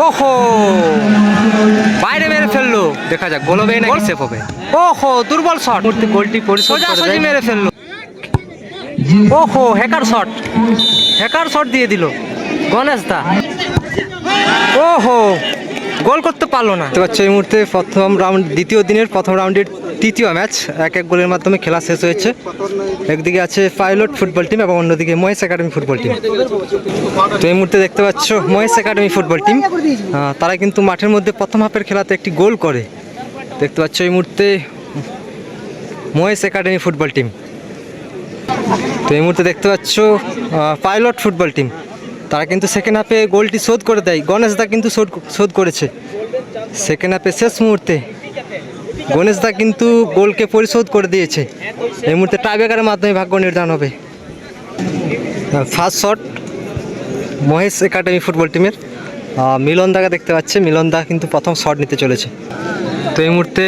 ওহো, বাইরে মেরে ফেললো। দেখা যাক গোল হবে নাকি সেভ হবে। ওহো, দুর্বল শট, গোলটি পরিশোধ মেরে ফেললো। ওহো, হ্যাকার শট দিয়ে দিল গণেশ দা। ওহো, গোল করতে পারলো না। দেখতে পাচ্ছ এই মুহূর্তে দ্বিতীয় দিনের প্রথম রাউন্ডের তৃতীয় ম্যাচ 1-1 গোলের মাধ্যমে খেলা শেষ হয়েছে। একদিকে আছে পাইলট ফুটবল টিম এবং অন্যদিকে মহেশ একাডেমি ফুটবল টিম। তো এই মুহূর্তে দেখতে পাচ্ছ মহেশ একাডেমি ফুটবল টিম, তারা কিন্তু মাঠের মধ্যে প্রথম হাফের খেলাতে একটি গোল করে। দেখতে পাচ্ছ এই মুহূর্তে মহেশ একাডেমি ফুটবল টিম। তো এই মুহূর্তে দেখতে পাচ্ছ পাইলট ফুটবল টিম, তারা কিন্তু সেকেন্ড হাফে গোলটি শোধ করে দেয়। গণেশ দা কিন্তু শোধ করেছে সেকেন্ড হাফে শেষ মুহূর্তে। গণেশ দা কিন্তু গোলকে পরিশোধ করে দিয়েছে। এই মুহূর্তে টাইব্রেকারের মাধ্যমে ভাগ্য নির্ধারণ হবে। First shot Mahesh academy football টিমের, মিলন দাকে দেখতে পাচ্ছে। মিলন দা কিন্তু প্রথম শট নিতে চলেছে। তো এই মুহূর্তে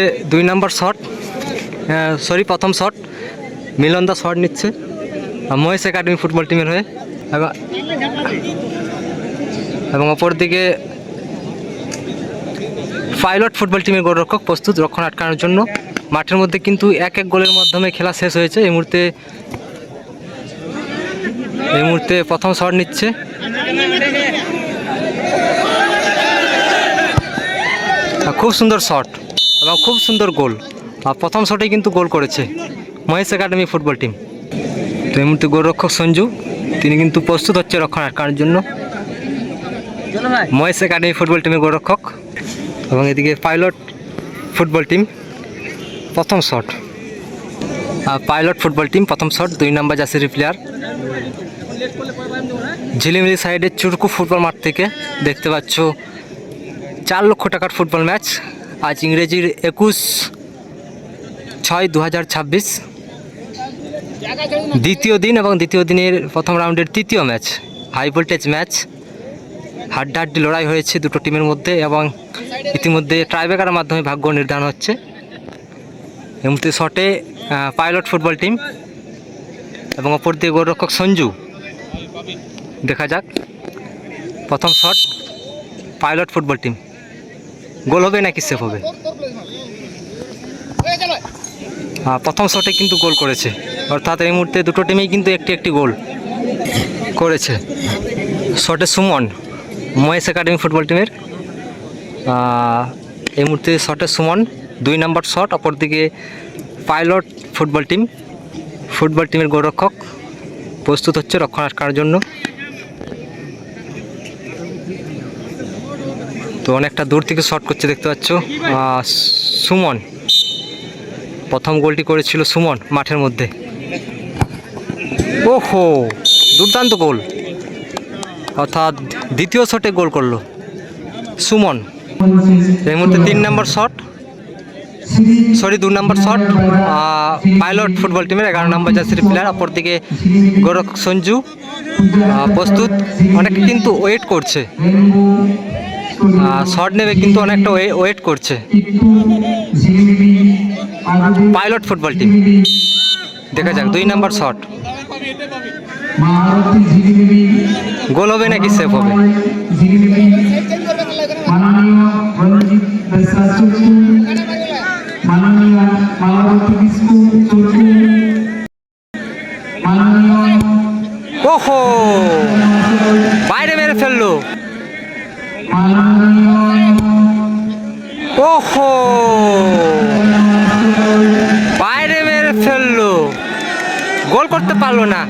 প্রথম শট মিলন দা শট নিচ্ছে মহেশ একাডেমি ফুটবল টিমের হয়ে। এবং অপরদিকে পাইলট ফুটবল টিমের গোলরক্ষক প্রস্তুত রক্ষণ আটকানোর জন্য। মাঠের মধ্যে কিন্তু 1-1 গোলের মাধ্যমে খেলা শেষ হয়েছে। এই মুহূর্তে প্রথম শট নিচ্ছে খুব সুন্দর শট এবং খুব সুন্দর গোল। প্রথম শটে কিন্তু গোল করেছে মহেশ একাডেমি ফুটবল টিম। তো এই মুহূর্তে গোলরক্ষক সঞ্জু তিনি কিন্তু প্রস্তুত হচ্ছে রক্ষণ আটকানোর জন্য। মহেশ একাডেমি ফুটবল টিমের গোলরক্ষক এবং এদিকে পাইলট ফুটবল টিম প্রথম শট। পাইলট ফুটবল টিম প্রথম শট 2 নম্বর জার্সির প্লেয়ার। ঝিলিমিলি সাইডের চুরকু ফুটবল মাঠ থেকে দেখতে পাচ্ছ 4 লক্ষ টাকার ফুটবল ম্যাচ। আজ ইংরেজির 21/6/2026 দ্বিতীয় দিন এবং দ্বিতীয় দিনের প্রথম রাউন্ডের তৃতীয় ম্যাচ। হাই ভোল্টেজ ম্যাচ, হাড্ডাহাড্ডি লড়াই হয়েছে দুটো টিমের মধ্যে এবং ইতিমধ্যে টাইব্রেকারের মাধ্যমে ভাগ্য নির্ধারণ হচ্ছে। এই মুহূর্তে শটে পাইলট ফুটবল টিম এবং অপর দিয়ে গোলরক্ষক সঞ্জু। দেখা যাক প্রথম শট পাইলট ফুটবল টিম, গোল হবে নাকি সেভ হবে। প্রথম শটে কিন্তু গোল করেছে, অর্থাৎ এই মুহূর্তে দুটো টিমেই কিন্তু একটি গোল করেছে। শটে সুমন মহেশ একাডেমি ফুটবল টিমের, এই মুহূর্তে শটে সুমন 2 নম্বর শট। অপরদিকে পাইলট ফুটবল টিমের গোলরক্ষক প্রস্তুত হচ্ছে রক্ষণ আটকানোর জন্য। তো অনেকটা দূর থেকে শট করছে দেখতে পাচ্ছ সুমন। প্রথম গোলটি করেছিল সুমন মাঠের মধ্যে। ওহো, দুর্দান্ত গোল, অর্থাৎ দ্বিতীয় শটে গোল করলো সুমন। এই মুহূর্তে 2 নম্বর শট পাইলট ফুটবল টিমের 11 নম্বর জার্সির প্লেয়ার। অপরদিকে গোলরক্ষক সঞ্জু প্রস্তুত, অনেকে কিন্তু ওয়েট করছে, শট নেবে কিন্তু অনেকটা ওয়েট করছে পাইলট ফুটবল টিম। দেখা যাক 2 নম্বর শট, গোল হবে নাকি সেভ হবে। ওহো, বাইরে মেরে ফেললো। ওহো, বাইরে মেরে ফেললো, গোল করতে পারলো না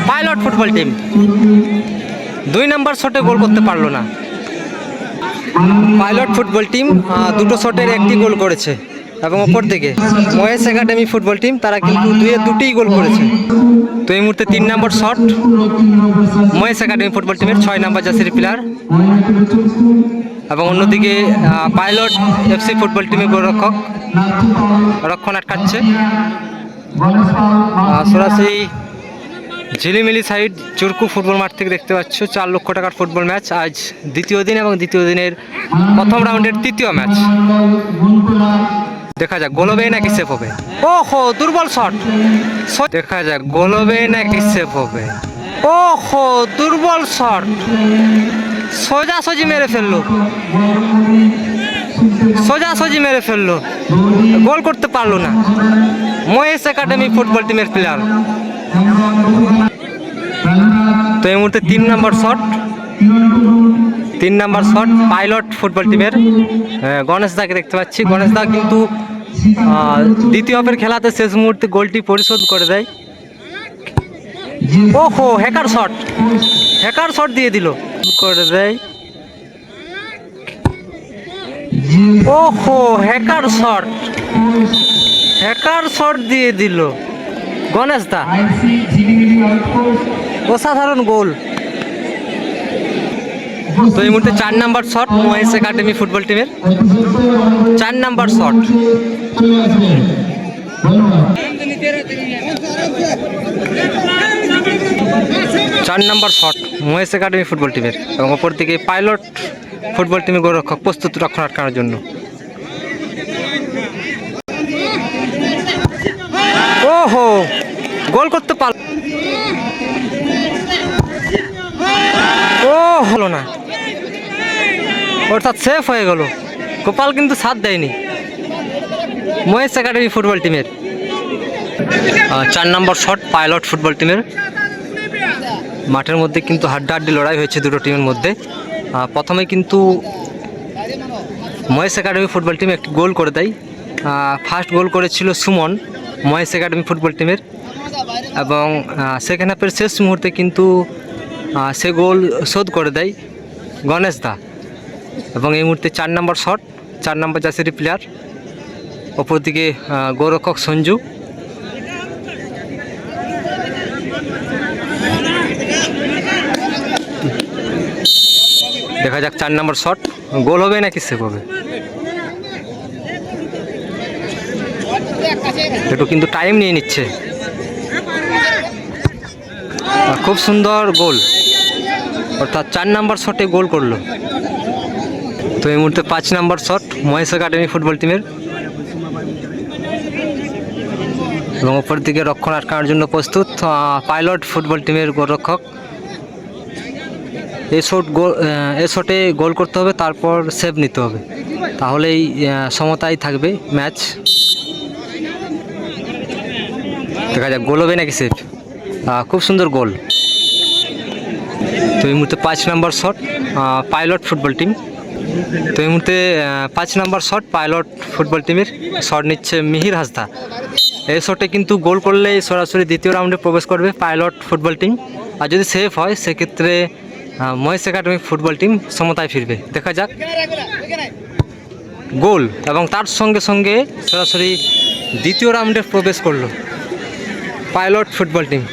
পাইলট ফুটবল টিম। 2 নম্বর শটে গোল করতে পারলো না পাইলট ফুটবল টিম। দুটো শটের একটি গোল করেছে এবং অপর দিকে মহেশ একাডেমি ফুটবল টিম, তারা কিন্তু 2-2টি গোল করেছে। তো এই মুহূর্তে 3 নম্বর শট মহেশ একাডেমি ফুটবল টিমের 6 নম্বর জার্সির প্লেয়ার এবং অন্যদিকে পাইলট এফসি ফুটবল টিমের গোলরক্ষক রক্ষণ আটকাচ্ছে। সরাসরি ঝিলিমিলি সাইড চুরকু ফুটবল মাঠ থেকে দেখতে পাচ্ছ 4 লক্ষ টাকার ফুটবল ম্যাচ। আজ দ্বিতীয় দিন এবং দ্বিতীয় দিনের প্রথম রাউন্ডের তৃতীয় ম্যাচ। দেখা যাক গোল হবে নাকি সেভ হবে। ওহো, দুর্বল শট, দেখা যাক গোল হবে নাকি সেভ হবে। ওহো দুর্বল শট, সোজাসুজি মেরে ফেললো, সোজাসুজি মেরে ফেললো, গোল করতে পারলো না মহেশ একাডেমি ফুটবল টিমের প্লেয়ার। তো এই মুহূর্তে 3 নম্বর শট, 3 নম্বর শট পাইলট ফুটবল টিমের। গণেশ দাকে দেখতে পাচ্ছি, গণেশ দা কিন্তু দ্বিতীয় হাফের খেলাতে শেষ মুহূর্তে গোলটি পরিশোধ করে দেয়। ওহো হ্যাকার শট, হ্যাকার শট দিয়ে দিল, করে দেয়। ওহো হ্যাকার শট, হ্যাকার শট দিয়ে দিল গণেশ দা, অসাধারণ গোল। তো এই মুহূর্তে 4 নম্বর শট মহেশ একাডেমি ফুটবল টিমের, 4 নম্বর শট। 4 নম্বর শট মহেশ একাডেমি ফুটবল টিমের, এবং অপর দিকে পাইলট ফুটবল টিমের গোলরক্ষক প্রস্তুত রক্ষণাবেক্ষণের জন্য। ওহো গোল করতে পারল, ও হলো না, অর্থাৎ সেফ হয়ে গেল। গোপাল কিন্তু সাথ দেয়নি মহেশ একাডেমি ফুটবল টিমের। 4 নম্বর শট পাইলট ফুটবল টিমের। মাঠের মধ্যে কিন্তু হাড্ডাহাড্ডি লড়াই হয়েছে দুটো টিমের মধ্যে। প্রথমে কিন্তু মহেশ একাডেমি ফুটবল টিম একটি গোল করে দেয়। ফার্স্ট গোল করেছিল সুমন মহেশ একাডেমি ফুটবল টিমের, এবং সেকেন্ড হাফের শেষ মুহূর্তে কিন্তু সে গোল শোধ করে দেয় গণেশ দা। এবং এই মুহূর্তে 4 নম্বর শট, 4 নম্বর জার্সির প্লেয়ার, অপরদিকে গোলরক্ষক সঞ্জু। দেখা যাক 4 নম্বর শট গোল হবে নাকি সেভ হবে। একটু কিন্তু টাইম নিয়ে নিচ্ছে। খুব সুন্দর গোল, অর্থাৎ 4 নম্বর শটে গোল করলো। তো এই মুহূর্তে 5 নম্বর শট মহেশ একাডেমি ফুটবল টিমের, এবং অপর দিকে রক্ষণ আটকানোর জন্য প্রস্তুত পাইলট ফুটবল টিমের গোলরক্ষক। এই শটে গোল করতে হবে, তারপর সেভ নিতে হবে, তাহলেই সমতায় থাকবে ম্যাচ। দেখা যাক গোল হবে নাকি সেভ। খুব সুন্দর গোল। তো এই মুহূর্তে 5 নম্বর শট পাইলট ফুটবল টিম। তো এই মুহূর্তে 5 নম্বর শট পাইলট ফুটবল টিমের, শট নিচ্ছে মিহির হাসদা। এই শটে কিন্তু গোল করলে সরাসরি দ্বিতীয় রাউন্ডে প্রবেশ করবে পাইলট ফুটবল টিম, আর যদি সেভ হয় সেক্ষেত্রে মহেশ একাডেমি ফুটবল টিম সমতায় ফিরবে। দেখা যাক গোল, এবং তার সঙ্গে সঙ্গে সরাসরি দ্বিতীয় রাউন্ডে প্রবেশ করলো পাইলট ফুটবল টিম।